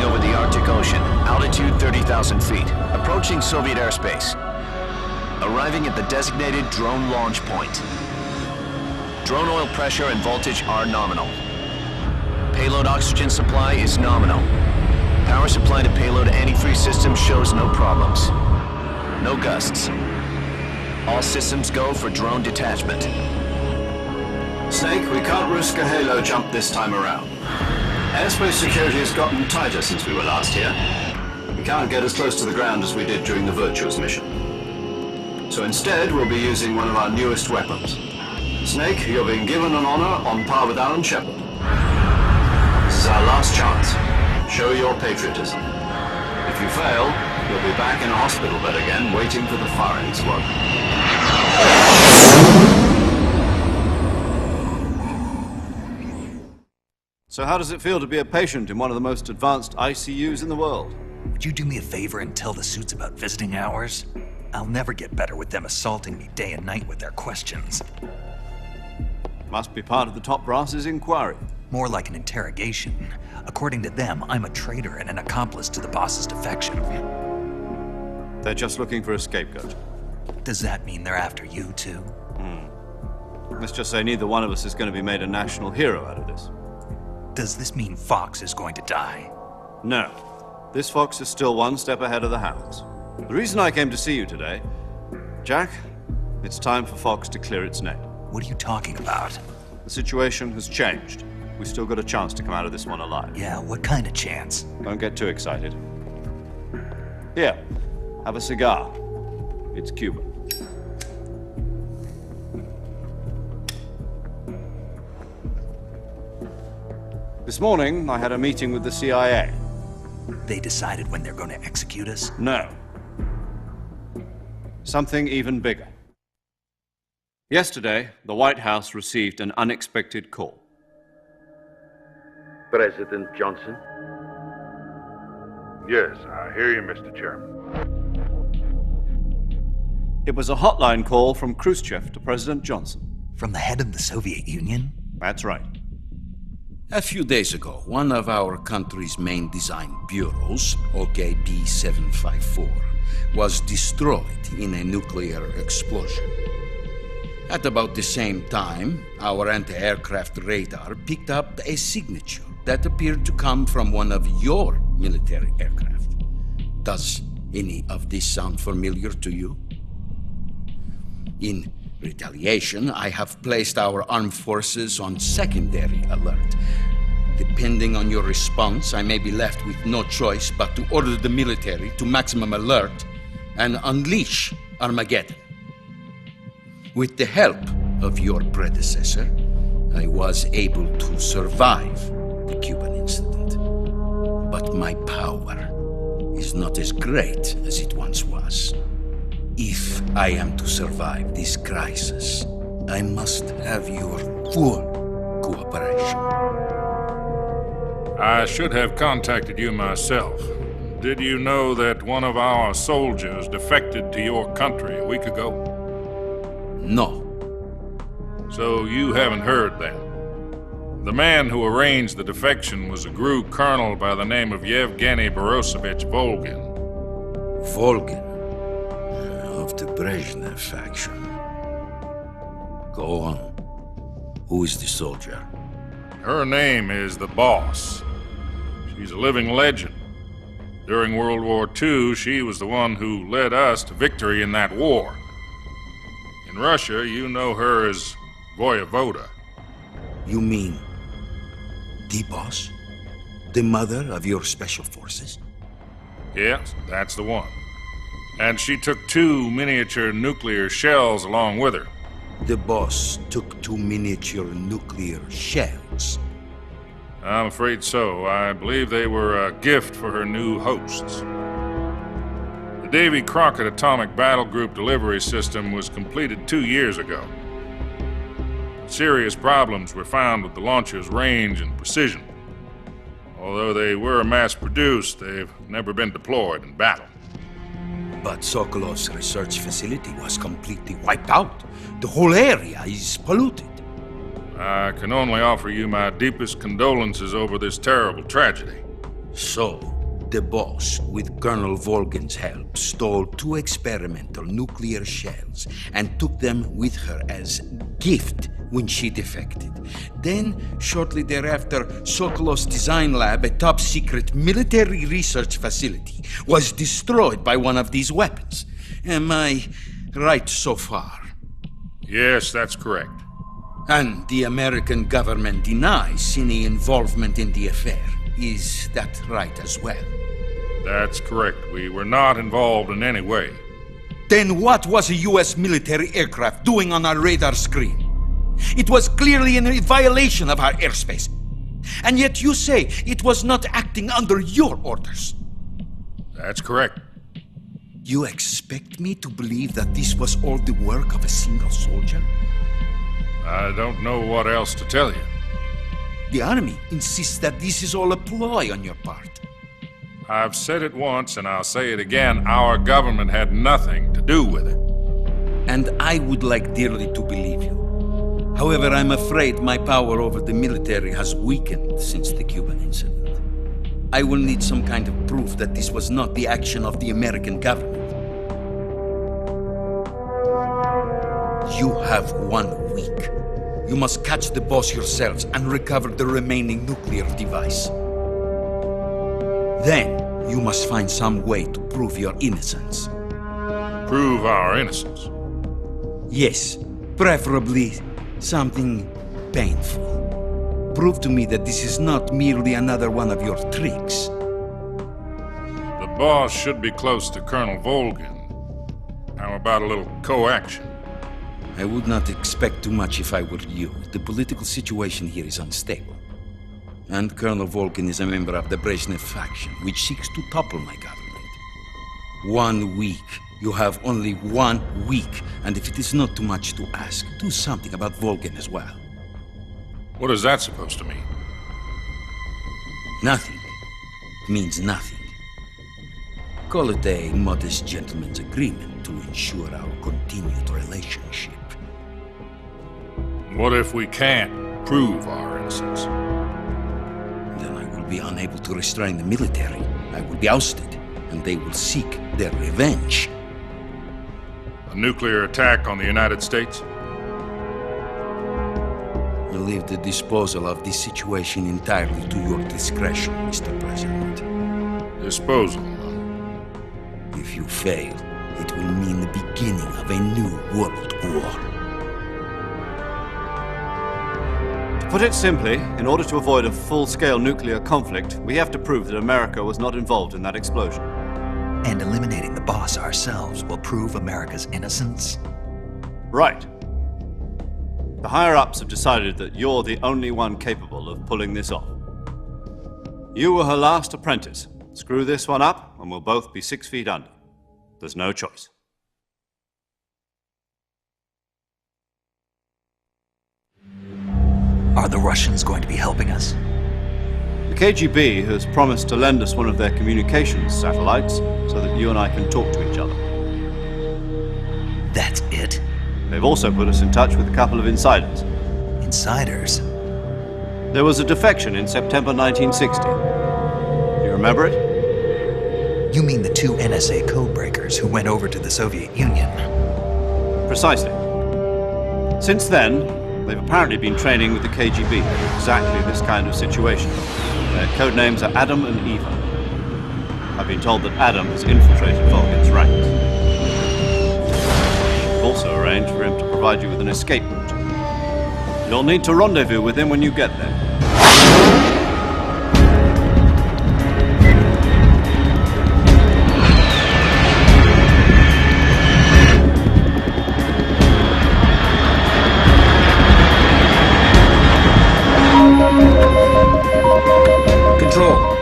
over the Arctic Ocean, altitude 30,000 feet, approaching Soviet airspace. Arriving at the designated drone launch point. Drone oil pressure and voltage are nominal. Payload oxygen supply is nominal. Power supply to payload antifreeze system shows no problems. No gusts. All systems go for drone detachment. Snake, we can't risk a halo jump this time around. Airspace security has gotten tighter since we were last here. We can't get as close to the ground as we did during the Virtuous mission. So instead, we'll be using one of our newest weapons. Snake, you're being given an honor on par with Alan Shepard. This is our last chance. Show your patriotism. If you fail, you'll be back in a hospital bed again, waiting for the firing squad. So how does it feel to be a patient in one of the most advanced ICUs in the world? Would you do me a favor and tell the suits about visiting hours? I'll never get better with them assaulting me day and night with their questions. Must be part of the top brass's inquiry. More like an interrogation. According to them, I'm a traitor and an accomplice to the boss's defection. They're just looking for a scapegoat. Does that mean they're after you, too? Let's just say neither one of us is going to be made a national hero out of this. Does this mean Fox is going to die? No. This fox is still one step ahead of the hounds. The reason I came to see you today, Jack, it's time for Fox to clear its name. What are you talking about? The situation has changed. We've still got a chance to come out of this one alive. Yeah, what kind of chance? Don't get too excited. Here, have a cigar. It's Cuban. This morning, I had a meeting with the CIA. They decided when they're going to execute us? No. Something even bigger. Yesterday, the White House received an unexpected call. President Johnson? Yes, I hear you, Mr. Chairman. It was a hotline call from Khrushchev to President Johnson. From the head of the Soviet Union? That's right. A few days ago, one of our country's main design bureaus, OKB 754, was destroyed in a nuclear explosion. At about the same time, our anti-aircraft radar picked up a signature that appeared to come from one of your military aircraft. Does any of this sound familiar to you? In retaliation, I have placed our armed forces on secondary alert. Depending on your response, I may be left with no choice but to order the military to maximum alert and unleash Armageddon. With the help of your predecessor, I was able to survive the Cuban incident. But my power is not as great as it once was. If I am to survive this crisis, I must have your full cooperation. I should have contacted you myself. Did you know that one of our soldiers defected to your country a week ago? No. So you haven't heard that. The man who arranged the defection was a GRU colonel by the name of Yevgeny Borosovich Volgin. Volgin, of the Brezhnev faction. Go on. Who is the soldier? Her name is the Boss. She's a living legend. During World War II, she was the one who led us to victory in that war. In Russia, you know her as Voyevoda. You mean the boss? The mother of your special forces? Yes, that's the one. And she took 2 miniature nuclear shells along with her. The boss took 2 miniature nuclear shells. I'm afraid so. I believe they were a gift for her new hosts. The Davy Crockett Atomic Battle Group delivery system was completed 2 years ago. Serious problems were found with the launcher's range and precision. Although they were mass-produced, they've never been deployed in battle. But Sokolov's research facility was completely wiped out. The whole area is polluted. I can only offer you my deepest condolences over this terrible tragedy. So, the boss, with Colonel Volgin's help, stole 2 experimental nuclear shells and took them with her as gift when she defected. Then, shortly thereafter, Sokolov's design lab, a top-secret military research facility, was destroyed by one of these weapons. Am I right so far? Yes, that's correct. And the American government denies any involvement in the affair. Is that right as well? That's correct. We were not involved in any way. Then what was a U.S. military aircraft doing on our radar screen? It was clearly in violation of our airspace. And yet you say it was not acting under your orders. That's correct. You expect me to believe that this was all the work of a single soldier? I don't know what else to tell you. The Army insists that this is all a ploy on your part. I've said it once and I'll say it again. Our government had nothing to do with it. And I would like dearly to believe you. However, I'm afraid my power over the military has weakened since the Cuban incident. I will need some kind of proof that this was not the action of the American government. You have 1 week. You must catch the boss yourselves and recover the remaining nuclear device. Then, you must find some way to prove your innocence. Prove our innocence. Yes, preferably something painful. Prove to me that this is not merely another one of your tricks. The boss should be close to Colonel Volgin. How about a little coaction? I would not expect too much if I were you. The political situation here is unstable. And Colonel Volgin is a member of the Brezhnev faction, which seeks to topple my government. 1 week. You have only 1 week. And if it is not too much to ask, do something about Volgin as well. What is that supposed to mean? Nothing. It means nothing. Call it a modest gentleman's agreement to ensure our continued relationship. What if we can't prove our innocence? Then I will be unable to restrain the military. I will be ousted, and they will seek their revenge. A nuclear attack on the United States? I leave the disposal of this situation entirely to your discretion, Mr. President. Disposal, huh? If you fail, it will mean the beginning of a new world war. To put it simply, in order to avoid a full-scale nuclear conflict, we have to prove that America was not involved in that explosion. And eliminating the boss ourselves will prove America's innocence? Right. The higher-ups have decided that you're the only one capable of pulling this off. You were her last apprentice. Screw this one up, and we'll both be 6 feet under. There's no choice. Are the Russians going to be helping us? The KGB has promised to lend us one of their communications satellites so that you and I can talk to each other. That's it? They've also put us in touch with a couple of insiders. Insiders? There was a defection in September 1960. Do you remember it? You mean the 2 NSA codebreakers who went over to the Soviet Union? Precisely. Since then, they've apparently been training with the KGB for exactly this kind of situation. Their code names are Adam and Eva. I've been told that Adam has infiltrated Volgin's ranks. We've also arranged for him to provide you with an escape route. You'll need to rendezvous with him when you get there.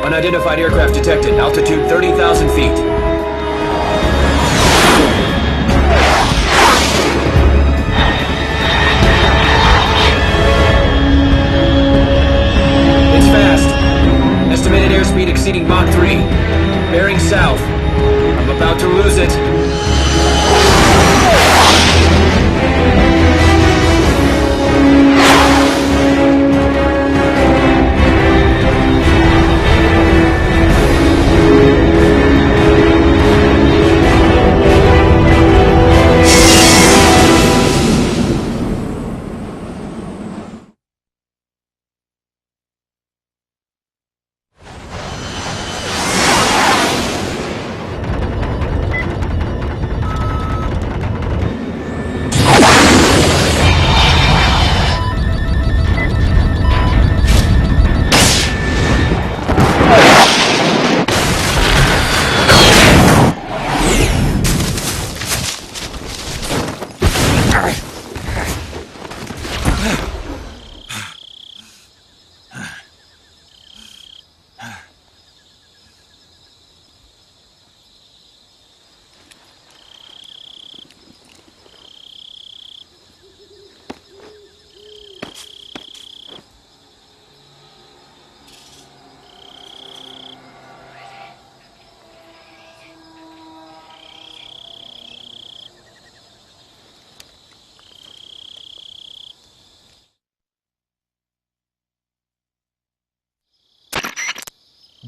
Unidentified aircraft detected. Altitude 30,000 feet. It's fast. Estimated airspeed exceeding Mach 3. Bearing south. I'm about to lose it.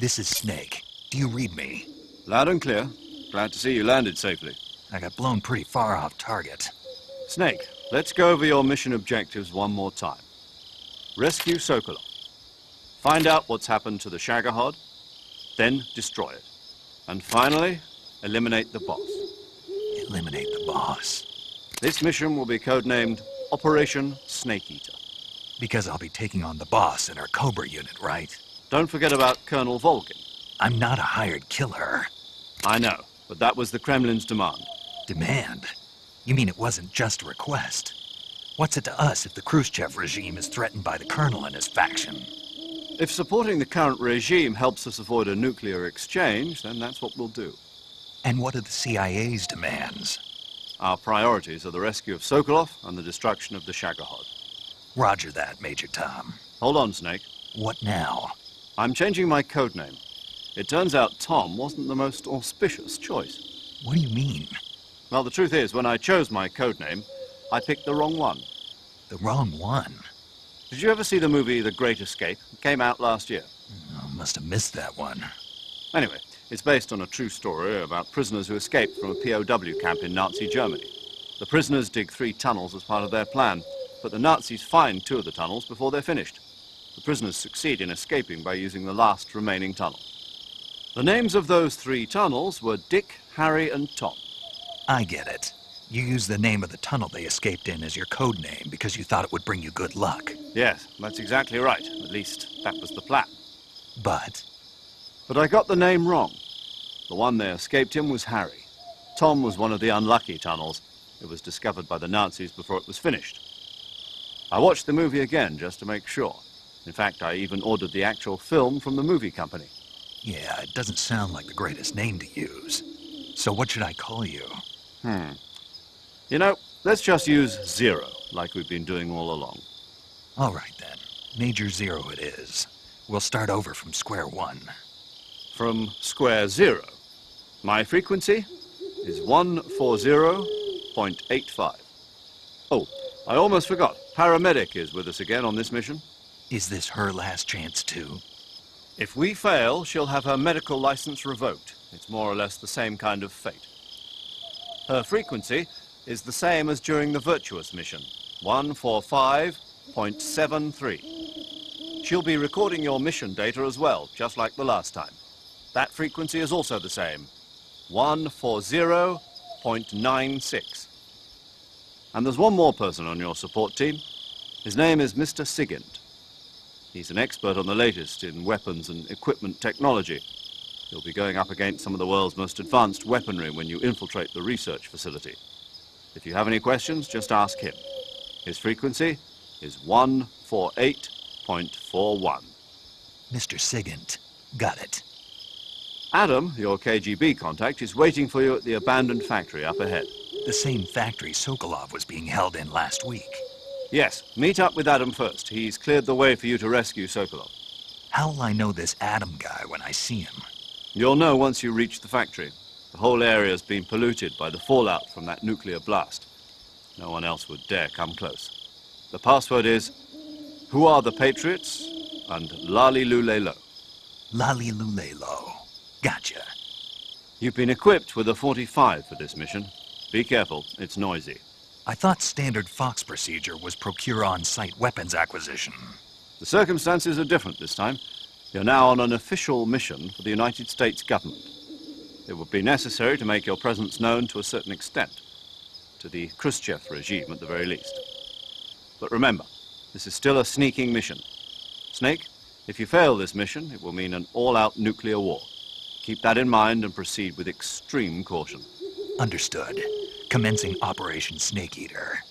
This is Snake. Do you read me? Loud and clear. Glad to see you landed safely. I got blown pretty far off target. Snake, let's go over your mission objectives one more time. Rescue Sokolov. Find out what's happened to the Shagohod, then destroy it. And finally, eliminate the boss. Eliminate the boss. This mission will be codenamed Operation Snake Eater. Because I'll be taking on the boss in our Cobra unit, right? Don't forget about Colonel Volgin. I'm not a hired killer. I know, but that was the Kremlin's demand. Demand? You mean it wasn't just a request? What's it to us if the Khrushchev regime is threatened by the Colonel and his faction? If supporting the current regime helps us avoid a nuclear exchange, then that's what we'll do. And what are the CIA's demands? Our priorities are the rescue of Sokolov and the destruction of the Shagohod. Roger that, Major Tom. Hold on, Snake. What now? I'm changing my codename. It turns out Tom wasn't the most auspicious choice. What do you mean? Well, the truth is, when I chose my codename, I picked the wrong one. The wrong one? Did you ever see the movie The Great Escape? It came out last year. Oh, must have missed that one. Anyway, it's based on a true story about prisoners who escaped from a POW camp in Nazi Germany. The prisoners dig 3 tunnels as part of their plan, but the Nazis find 2 of the tunnels before they're finished. The prisoners succeed in escaping by using the last remaining tunnel. The names of those 3 tunnels were Dick, Harry, and Tom. I get it. You used the name of the tunnel they escaped in as your code name because you thought it would bring you good luck. Yes, that's exactly right. At least, that was the plan. But I got the name wrong. The one they escaped in was Harry. Tom was one of the unlucky tunnels. It was discovered by the Nazis before it was finished. I watched the movie again just to make sure. In fact, I even ordered the actual film from the movie company. yeah, it doesn't sound like the greatest name to use. So what should I call you? You know, let's just use Zero, like we've been doing all along. All right then. Major Zero it is. We'll start over from square one. From square zero. My frequency is 140.85. Oh, I almost forgot. Paramedic is with us again on this mission. Is this her last chance too? If we fail, she'll have her medical license revoked. It's more or less the same kind of fate. Her frequency is the same as during the Virtuous mission, 145.73. She'll be recording your mission data as well, just like the last time. That frequency is also the same, 140.96. And there's one more person on your support team. His name is Mr. Sigint. He's an expert on the latest in weapons and equipment technology. You'll be going up against some of the world's most advanced weaponry when you infiltrate the research facility. If you have any questions, just ask him. His frequency is 148.41. Mr. Sigint. Got it. Adam, your KGB contact, is waiting for you at the abandoned factory up ahead. The same factory Sokolov was being held in last week. Yes, meet up with Adam first. He's cleared the way for you to rescue Sokolov. How will I know this Adam guy when I see him? You'll know once you reach the factory. The whole area's been polluted by the fallout from that nuclear blast. No one else would dare come close. The password is, "Who are the Patriots?" and "Lali Lulelo." Lali Lulelo. Gotcha. You've been equipped with a 45 for this mission. Be careful, it's noisy. I thought standard Fox procedure was procure on-site weapons acquisition. The circumstances are different this time. You're now on an official mission for the United States government. It would be necessary to make your presence known to a certain extent, to the Khrushchev regime at the very least. But remember, this is still a sneaking mission. Snake, if you fail this mission, it will mean an all-out nuclear war. Keep that in mind and proceed with extreme caution. Understood. Commencing Operation Snake Eater.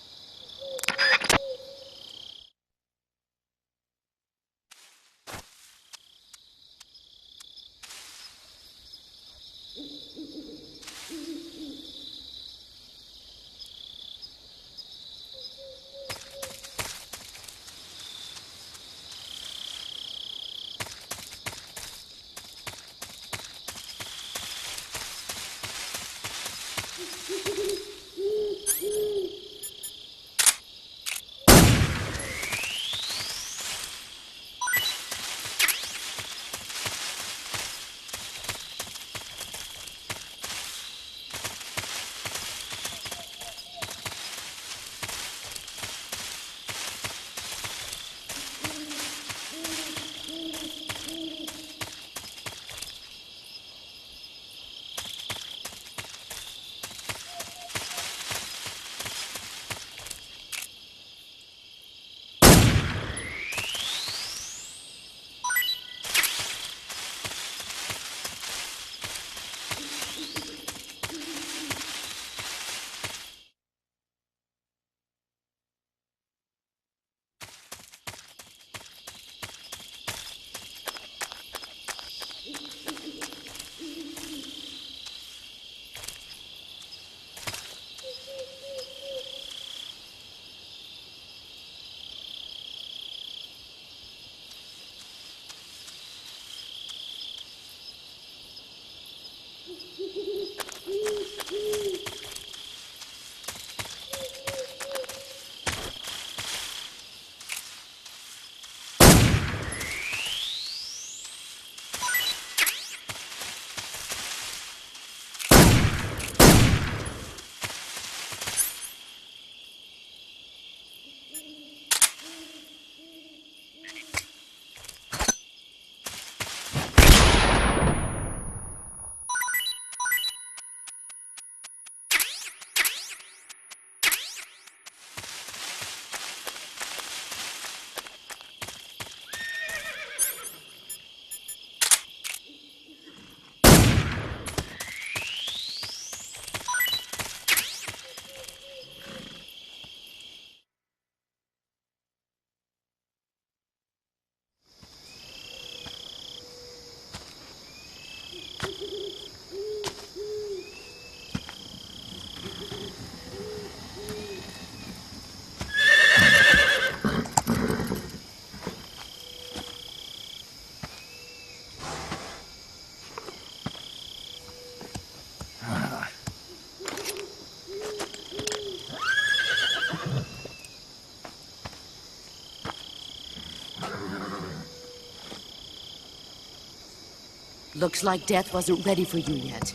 Looks like death wasn't ready for you yet.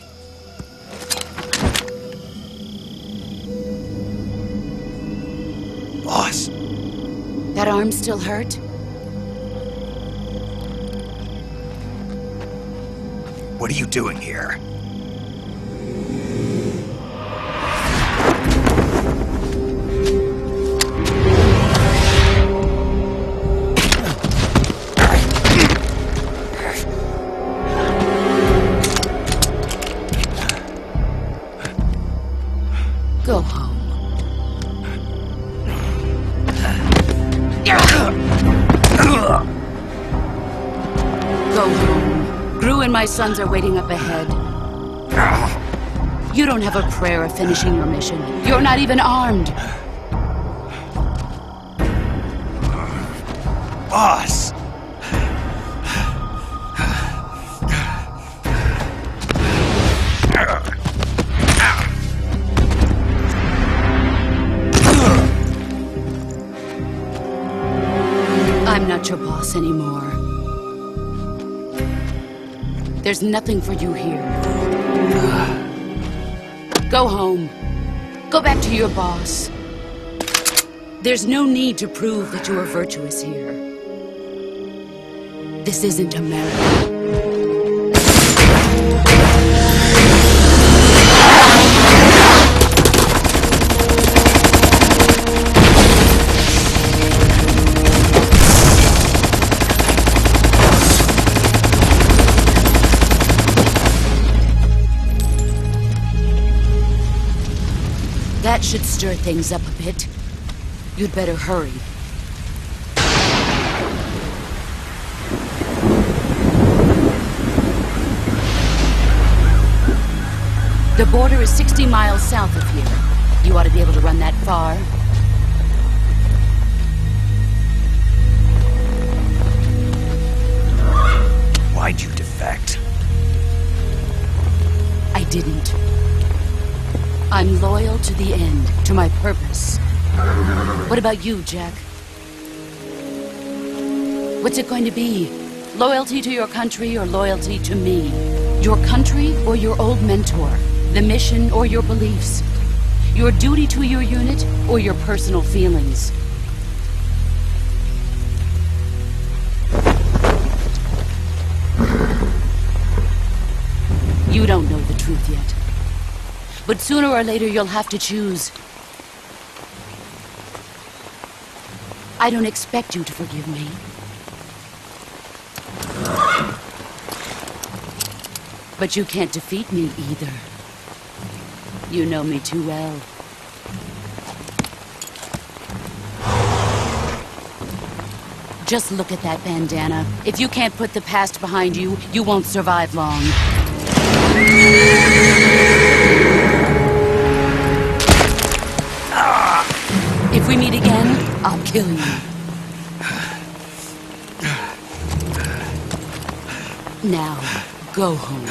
Boss, That arm still hurt? what are you doing here? Go home. Go home. Gru and my sons are waiting up ahead. You don't have a prayer of finishing your mission. You're not even armed. Boss! I'm not your boss anymore. There's nothing for you here. Go home. Go back to your boss. There's no need to prove that you are virtuous here. This isn't America. That should stir things up a bit. You'd better hurry. The border is 60 miles south of here. You ought to be able to run that far. Why'd you defect? I didn't. I'm loyal to the end, to my purpose. What about you, Jack? What's it going to be? Loyalty to your country or loyalty to me? Your country or your old mentor? The mission or your beliefs? Your duty to your unit or your personal feelings? You don't know the truth yet. But sooner or later, you'll have to choose. I don't expect you to forgive me. But you can't defeat me either. You know me too well. Just look at that bandana. If you can't put the past behind you, you won't survive long. If we meet again, I'll kill you. Now, go home.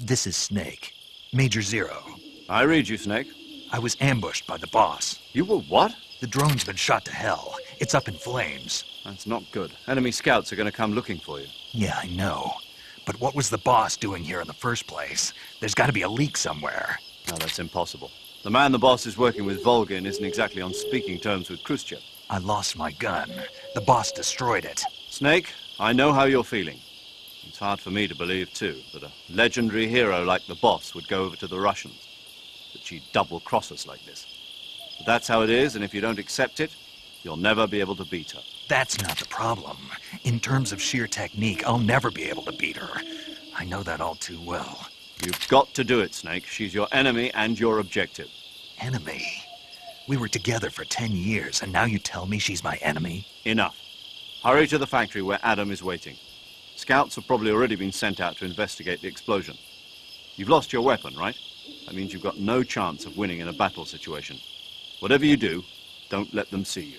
This is Snake. Major Zero. I read you, Snake. I was ambushed by the boss. You were what? The drone's been shot to hell. It's up in flames. That's not good. Enemy scouts are going to come looking for you. Yeah, I know. But what was the boss doing here in the first place? There's got to be a leak somewhere. No, that's impossible. The man the boss is working with, Volgin, isn't exactly on speaking terms with Khrushchev. I lost my gun. The boss destroyed it. Snake, I know how you're feeling. It's hard for me to believe, too, that a legendary hero like the boss would go over to the Russians. That she'd double-cross us like this. But that's how it is, and if you don't accept it, you'll never be able to beat her. That's not the problem. In terms of sheer technique, I'll never be able to beat her. I know that all too well. You've got to do it, Snake. She's your enemy and your objective. Enemy? We were together for 10 years, and now you tell me she's my enemy? Enough. Hurry to the factory where Adam is waiting. Scouts have probably already been sent out to investigate the explosion. You've lost your weapon, right? That means you've got no chance of winning in a battle situation. Whatever you do, don't let them see you.